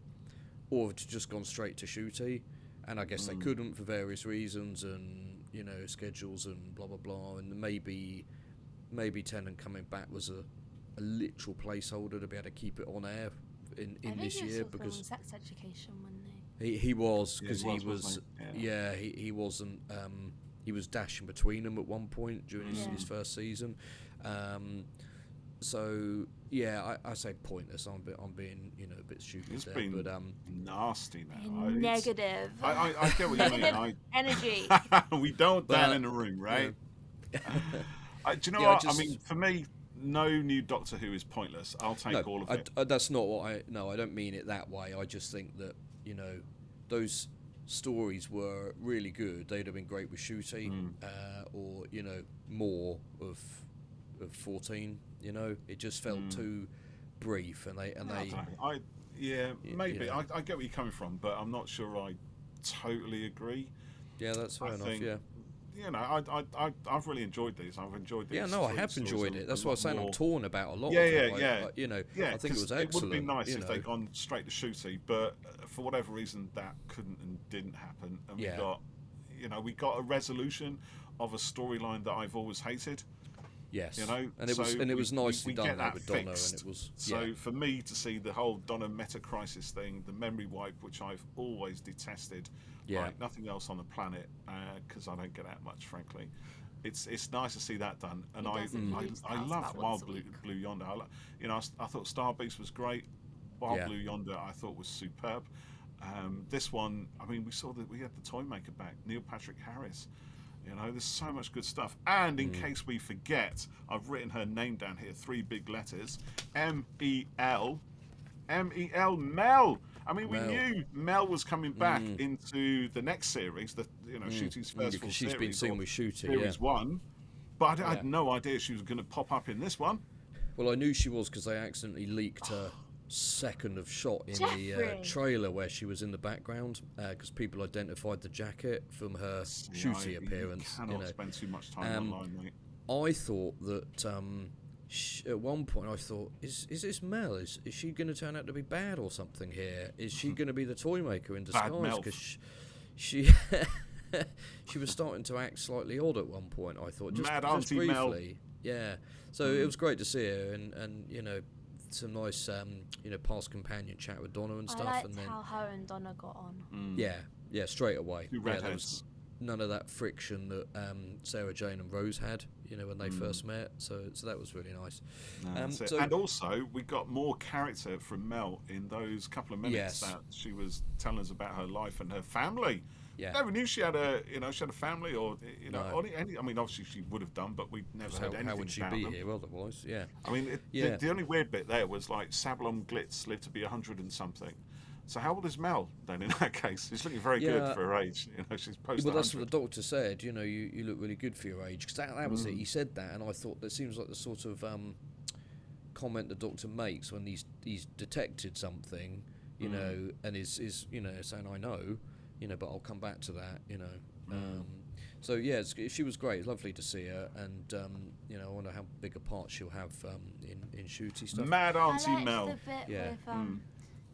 or to just gone straight to Ncuti, and I guess they couldn't for various reasons and schedules and blah blah blah, and maybe Tennant coming back was a literal placeholder to be able to keep it on air in this year, because sex education, wouldn't they? He was, because Yeah, he was he wasn't he was dashing between them at one point during his first season. So yeah, I say pointless. I'm being a bit stupid It's there, been but nasty now. Negative. I get what you mean. Energy. We don't want that in the room, right? Do you know what? I mean, for me, no new Doctor Who is pointless. I'll take all of it. That's not what I don't mean it that way. I just think that those stories were really good. They'd have been great with Ncuti, or more of 14. It just felt too brief, and maybe I get where you're coming from, but I'm not sure I totally agree. Yeah, that's fair enough. I've really enjoyed these. I've enjoyed these. Yeah, no, I have enjoyed it. That's why I'm saying I'm torn about a lot. Yeah. I think it was excellent. It would have been nice if they'd gone straight to Ncuti, but for whatever reason, that couldn't and didn't happen. And we got a resolution of a storyline that I've always hated. Yes, and it was nicely done with Donna, and it was. So for me to see the whole Donna meta crisis thing, the memory wipe, which I've always detested, like nothing else on the planet, because I don't get out much, frankly. It's nice to see that done, and I love Wild Blue Yonder. I thought Star Beast was great. Wild Blue Yonder I thought was superb. This one, I mean, we had the toy maker back, Neil Patrick Harris. There's so much good stuff. And in case we forget, I've written her name down here, 3 big letters, M-E-L, Mel. I mean, we knew Mel was coming back into the next series, Ncuti's first full series. She's been seen with Ncuti, Series 1, but I had no idea she was going to pop up in this one. Well, I knew she was because they accidentally leaked her second of shot in the trailer where she was in the background, because people identified the jacket from her Ncuti appearance. You cannot spend too much time online, mate. I thought that at one point I thought, is this Mel? Is she going to turn out to be bad or something here? Is she going to be the toy maker in disguise? Because she she was starting to act slightly odd at one point. I thought just briefly. Mel. Yeah. So it was great to see her, and some nice past companion chat with Donna and stuff. I liked and then how her and Donna got on. Yeah, straight away. There was none of that friction that Sarah Jane and Rose had, when they first met. So that was really nice. And also, we got more character from Mel in those couple of minutes that she was telling us about her life and her family. Yeah. Never knew she had a family, or I mean, obviously she would have done, but we never heard anything about them. How would she be here otherwise? Yeah. I mean, the only weird bit there was like Sablon Glitz lived to be 100 and something. So how old is Mel then in that case? She's looking very good for her age. She's post. Well, that's what the doctor said. You look really good for your age. Because that was it. He said that, and I thought that seems like the sort of comment the doctor makes when he's detected something, and is saying, I know. But I'll come back to that, So yeah, she was great. It's lovely to see her, and I wonder how big a part she'll have in Ncuti stuff. Mad Auntie Mel. The bit with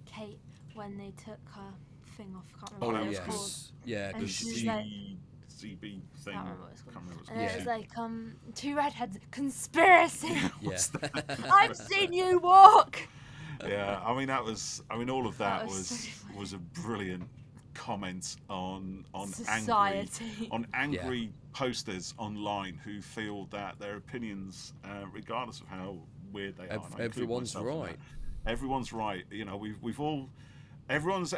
Kate when they took her thing off. Can't remember what it was called. Yeah, and she's like, CB thing. Can't remember what it's called. And it was like 2 redheads conspiracy. I've seen you walk. Yeah, I mean all of that was a brilliant comment on society. angry posters online who feel that their opinions, regardless of how weird they are, everyone's right. Everyone's right. We've all. Everyone's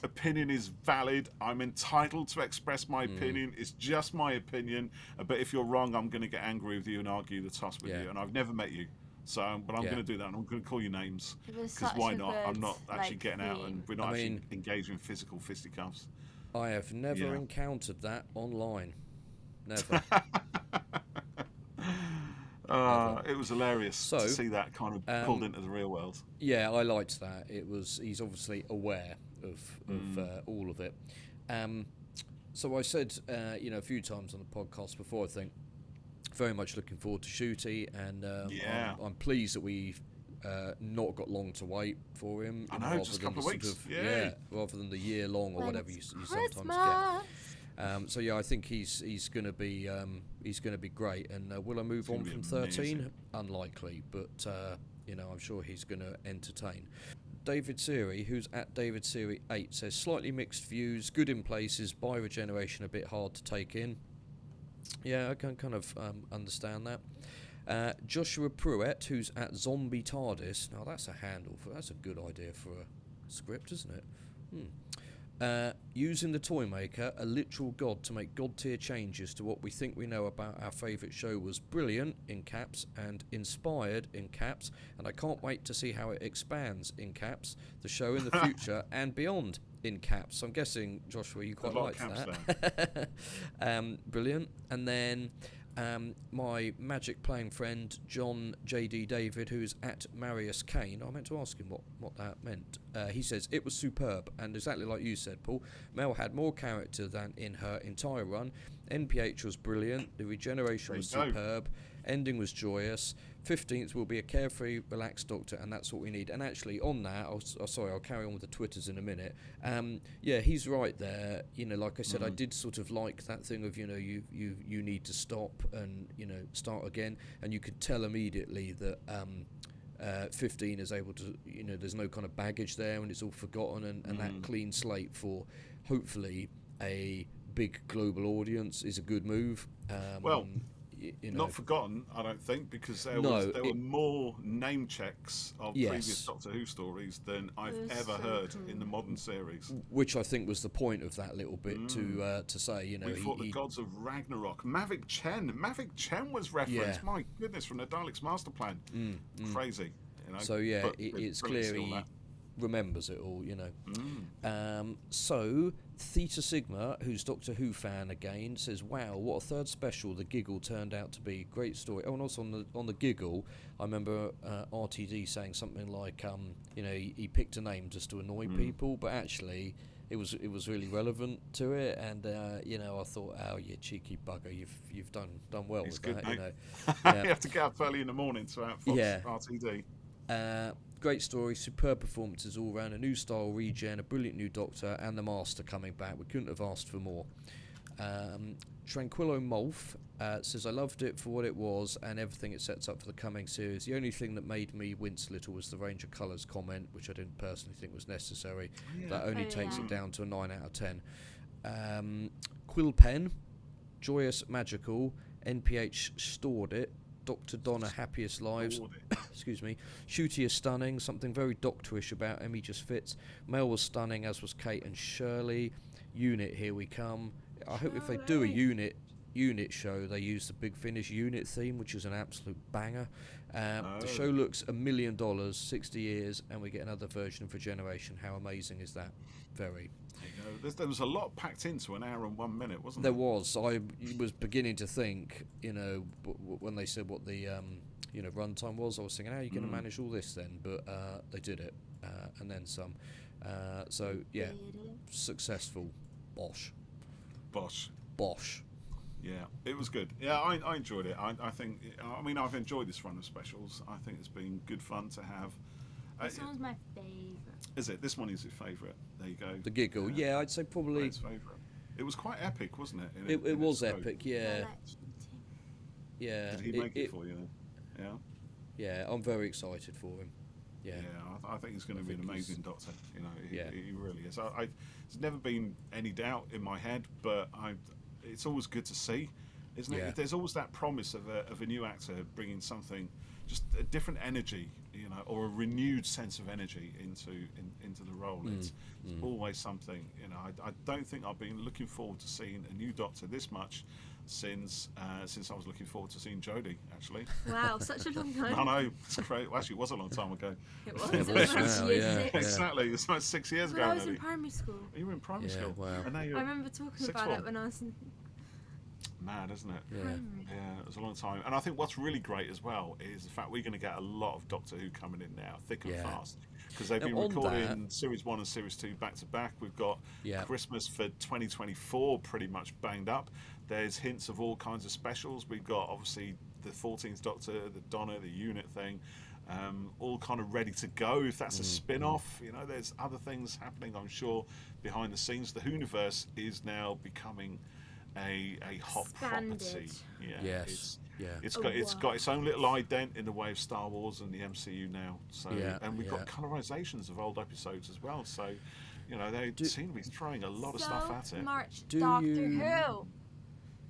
opinion is valid. I'm entitled to express my opinion. It's just my opinion. But if you're wrong, I'm going to get angry with you and argue the toss with you. And I've never met you. But I'm going to do that, and I'm going to call you names. Because why not? I'm not actually getting out, and we're not actually engaging in physical fisticuffs. I have never encountered that online. Never. It was hilarious to see that kind of pulled into the real world. Yeah, I liked that. He's obviously aware of all of it. So I said, a few times on the podcast before, I think, very much looking forward to Ncuti, and I'm pleased that we've not got long to wait for him. I know, just a couple of weeks. Rather than the year long or whatever you sometimes get. So I think he's going to be great. And will I move on from 13? Unlikely, but I'm sure he's going to entertain. David Siri, who's at David Siri 8, says slightly mixed views, good in places, by regeneration a bit hard to take in. Yeah, I can kind of understand that. Joshua Pruitt, who's at Zombie TARDIS. Now that's that's a good idea for a script, isn't it? Using the toy maker, a literal god, to make god tier changes to what we think we know about our favourite show was brilliant, in caps, and inspired, in caps, and I can't wait to see how it expands, in caps, the show in the future and beyond, in caps. So I'm guessing, Joshua, you quite liked that. Brilliant. And then my Magic playing friend John JD David, who's at Marius Kane, I meant to ask him what that meant. He says it was superb, and exactly like you said, Paul, Mel had more character than in her entire run. NPH was brilliant, the regeneration was superb, ending was joyous. 15th will be a carefree, relaxed Doctor, and that's what we need. And actually, on that, I'll carry on with the Twitters in a minute. Yeah, he's right there. You know, like I said, I did sort of like that thing of, you know, you need to stop and, you know, start again. And you could tell immediately that 15 is able to, you know, there's no kind of baggage there, and it's all forgotten, and that clean slate for hopefully a big global audience is a good move. You know, not forgotten, I don't think, because there were more name checks of previous Doctor Who stories than I've ever heard in the modern series. Which I think was the point of that little bit to say, you know, we fought the gods of Ragnarok. Mavic Chen was referenced. My goodness, from the Daleks' master plan. Crazy, you know. So yeah, it's clear he remembers it all, you know. So Theta Sigma, who's Doctor Who fan again, says, "Wow, what a third special the Giggle turned out to be. Great story." Oh, and also on the Giggle, I remember RTD saying something like, you know, he picked a name just to annoy people, but actually it was really relevant to it, and you know, I thought, oh, you cheeky bugger, you've done well with good, that, mate. you know. You have to get up early in the morning to outfox RTD. Great story, superb performances all round, a new style regen, a brilliant new Doctor, and the Master coming back. We couldn't have asked for more. Tranquillo Molf says, I loved it for what it was and everything it sets up for the coming series. The only thing that made me wince a little was the range of colours comment, which I didn't personally think was necessary. That only takes it down to a 9 out of 10. Quill Pen, joyous, magical, NPH stored it. Dr. Donna, happiest lives. Excuse me. Ncuti is stunning. Something very doctorish about him. He just fits. Mel was stunning, as was Kate and Shirley. Unit, here we come. I hope if they do a unit show, they use the Big Finish unit theme, which is an absolute banger. The show looks $1 million, 60 years, and we get another version of Regeneration. How amazing is that? Very. There was a lot packed into an hour and 1 minute, wasn't there? There was. I was beginning to think, you know, when they said what the you know, runtime was, I was thinking, how are you going to manage all this then? But they did it, and then some. So yeah, successful. Bosh. Yeah, it was good. Yeah, I enjoyed it. I think. I mean, I've enjoyed this run of specials. I think it's been good fun to have. This one's my favourite. Is it? This one is your favourite. There you go. The Giggle. Yeah, I'd say probably. Its favourite. It was quite epic, wasn't it? It was epic. Yeah. Yeah. Did he make it for you then? Yeah. Yeah, I'm very excited for him. Yeah. Yeah, I think he's going to be an amazing Doctor. You know, he really is. There's never been any doubt in my head, but it's always good to see, isn't it? There's always that promise of a new actor bringing something, just a different energy, you know, or a renewed sense of energy into the role. It's always something, you know. I don't think I've been looking forward to seeing a new Doctor this much since I was looking forward to seeing Jodie, actually. Wow, such a long time. I know, it's great. Well, actually, it was a long time ago. It was. Exactly. It's like 6 years ago. I was in primary school. You were in primary school. Wow. And now I remember talking about it when I was in. Mad, isn't it? Yeah. Yeah, it was a long time. And I think what's really great as well is the fact we're going to get a lot of Doctor Who coming in now, thick and fast. Because they've been recording Series 1 and Series 2 back to back. We've got Christmas for 2024 pretty much banged up. There's hints of all kinds of specials. We've got, obviously, the 14th Doctor, the Donna, the unit thing, all kind of ready to go. If that's a spin-off, you know, there's other things happening, I'm sure, behind the scenes. The Whoniverse is now becoming a hot property. Yeah, yes. It's got its own little ident in the way of Star Wars and the MCU now. So and we've got colorizations of old episodes as well. So they seem to be throwing a lot of stuff at it. Much Doctor Who.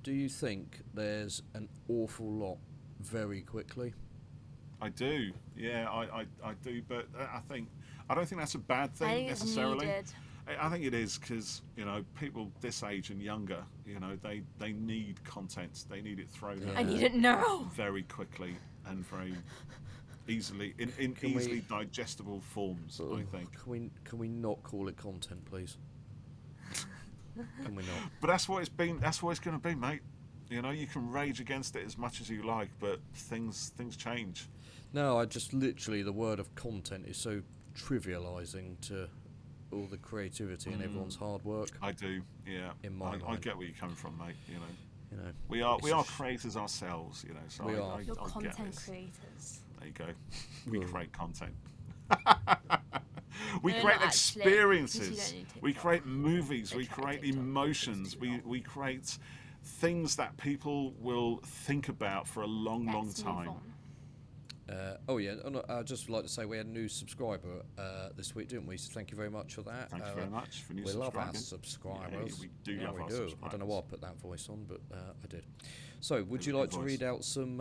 Do you think there's an awful lot very quickly? I do. Yeah, I do. But I don't think that's a bad thing necessarily. Needed. I think it is because people this age and younger, they need content. They need it thrown I need it now. very quickly and very easily in easily digestible forms. I think. Can we not call it content, please? Can we not? But that's what it's been. That's what it's going to be, mate. You can rage against it as much as you like, but things change. No, I just literally the word of content is so trivialising to all the creativity and everyone's hard work. I do, yeah. In my mind. I get where you're coming from, mate. We it's are creators ourselves. So we are. You're I content get this. creators. There you go. We create content. We No, create not actually, 'cause you experiences. don't need TikTok. We create movies. We try create TikTok, emotions. but it's We create things that people will think about for a long Let's move time. on. I'd just like to say we had a new subscriber this week, didn't we? So thank you very much for that. Thank you very much for new we subscribers. love our subscribers. Yeah, we do love our subscribers. I don't know why I put that voice on, but I did. So, would you like to read out some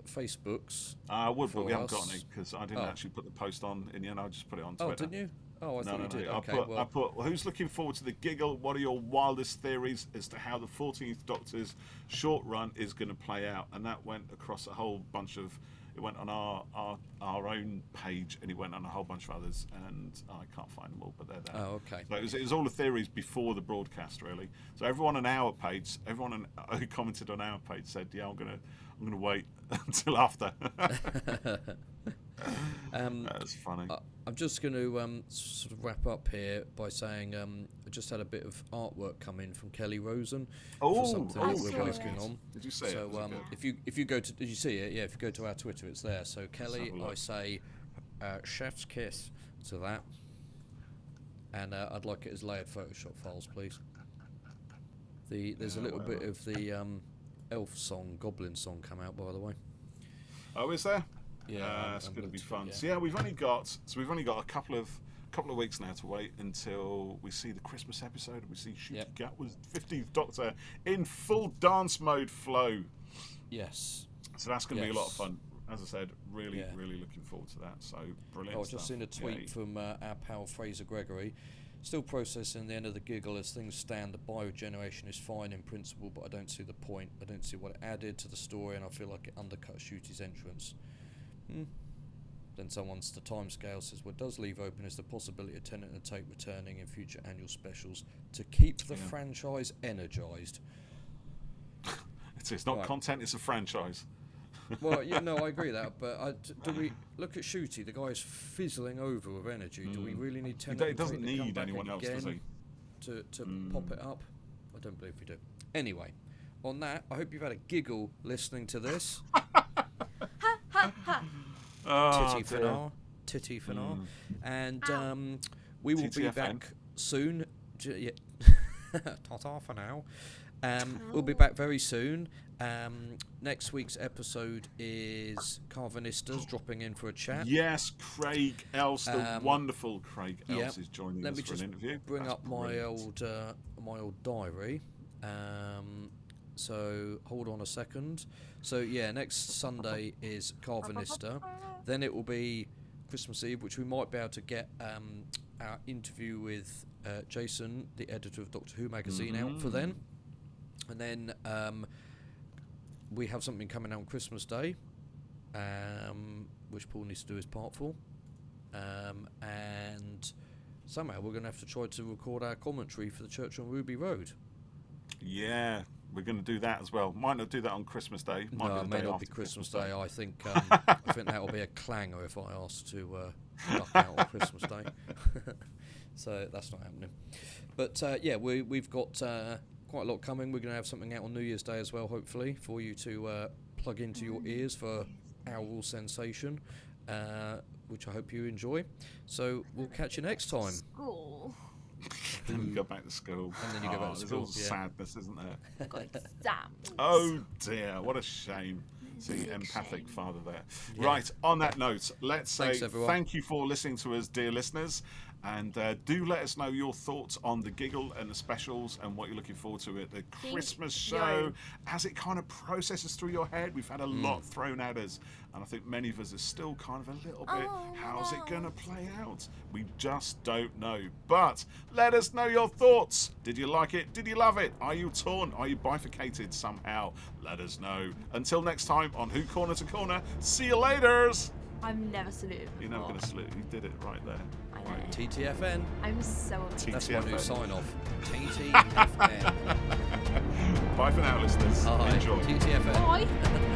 Facebooks? I would, but we haven't us? got any because I didn't actually put the post on in the end. I just put it on Twitter. Oh, didn't you? Oh, I thought you did. Okay, I put, who's looking forward to the Giggle? What are your wildest theories as to how the 14th Doctor's short run is going to play out? And that went across a whole bunch of. It went on our own page, and it went on a whole bunch of others, and I can't find them all, but they're there. Oh, okay. So it was all the theories before the broadcast, really. So everyone on our page, who commented on our page said, "Yeah, I'm gonna wait until after." That's funny. I'm just going to sort of wrap up here by saying I just had a bit of artwork come in from Kelly Rosen for something that we're working on. Did you see it? So if you go to, did you see it? Yeah, if you go to our Twitter, it's there. So Kelly, I say chef's kiss to that, and I'd like it as layered Photoshop files, please. There's a little bit of the elf song, goblin song, come out, by the way. Oh, is there? Yeah, it's going to be fun. Yeah. So yeah, we've only got a couple of weeks now to wait until we see the Christmas episode. We see Ncuti Gatwa's 15th Doctor in full dance mode flow. Yes. So that's going to be a lot of fun. As I said, really looking forward to that. So brilliant. I've just seen a tweet from our pal Fraser Gregory. Still processing the end of the Giggle as things stand. The biogeneration is fine in principle, but I don't see the point. I don't see what it added to the story, and I feel like it undercuts Ncuti's entrance. Then someone's the timescale says what does leave open is the possibility of Tennant and Tate returning in future annual specials to keep the franchise energised. It's not content; it's a franchise. Well, I agree with that. But do we look at Ncuti? The guy's fizzling over with energy. Do we really need Tennant? He doesn't need anyone else, does he? To pop it up? I don't believe we do. Anyway, on that, I hope you've had a giggle listening to this. Titty for now. And we will be back soon. Ta-ta for now. We'll be back very soon. Next week's episode is Carvanistas dropping in for a chat. Yes, Craig Else, the wonderful Craig Else is joining us for an interview. Let me just bring up my old diary. So hold on a second. So next Sunday is Carvanista. Then it will be Christmas Eve, which we might be able to get our interview with Jason, the editor of Doctor Who magazine, out for then. And then we have something coming out on Christmas Day, which Paul needs to do his part for. And somehow we're going to have to try to record our commentary for the Church on Ruby Road. Yeah, we're going to do that as well. Might not do that on Christmas Day. No, it may not be Christmas Day. I think I think that will be a clanger if I ask to duck out on Christmas Day. So that's not happening. But we've got quite a lot coming. We're going to have something out on New Year's Day as well, hopefully, for you to plug into your ears for aural sensation, which I hope you enjoy. So we'll catch you next time. School. Then you go back to school. And then you go back to school. There's all sadness, isn't there? Got exams. Oh dear, what a shame. See, empathic father there. Yeah. Right, on that note, let's say thank you for listening to us, dear listeners. And do let us know your thoughts on the Giggle and the specials and what you're looking forward to at the Christmas show as it kind of processes through your head. We've had a lot thrown at us, and I think many of us are still kind of a little bit, how's it going to play out? We just don't know. But let us know your thoughts. Did you like it? Did you love it? Are you torn? Are you bifurcated somehow? Let us know. Until next time on Who Corner to Corner, see you laters. I'm never saluted. You're never going to salute. You did it right there. Right. TTFN. I'm so upset. That's my new sign off. TTFN. Bye for now, listeners. Bye. Enjoy. TTFN. Bye.